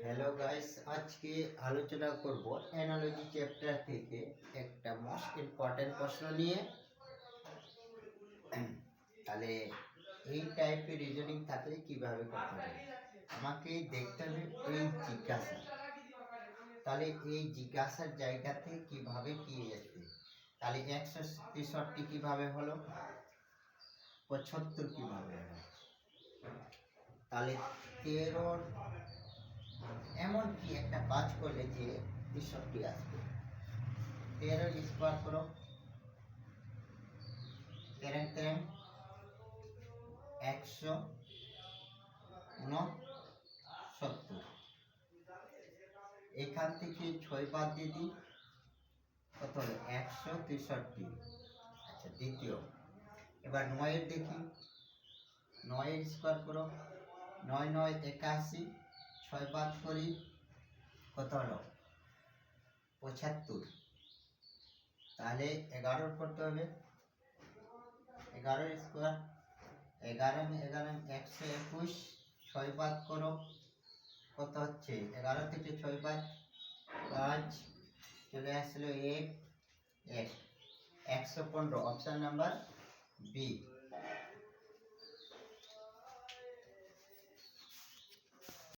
Hello guys, আজকে আলোচনা করব অ্যানালজি চ্যাপ্টার থেকে একটা মোস্ট ইম্পর্টেন্ট প্রশ্ন নিয়ে। তাহলে এই টাইপের রিজনিং থাকলে কিভাবে করতে হবে আমাকে দেখতে হবে। এই জিজ্ঞাসা, তাহলে এই জিজ্ঞাসার জায়গাতে কিভাবে কি আসবে। তাহলে 163 কিভাবে হলো, 75 কিভাবে হলো, তাহলে 13 এমন কি একটা কাজ করলে যে 63 আসবে। 13 স্কোয়ার করো, 13 13 169। এখান থেকে 6 বাদ দিয়ে দিই, কত হলো 163। আচ্ছা, দ্বিতীয় এবার 9 দেখি, 9 স্কোয়ার করো, 9 9 81, 6 বাদ করি, কত হলো 75। তাহলে 11 করতে হবে, 11 স্কোয়ার, 11 11 121, 6 বাদ করো, কত হচ্ছে 11 থেকে 6 বাদ 5, চলে আসলো 1 1 115। Option number B.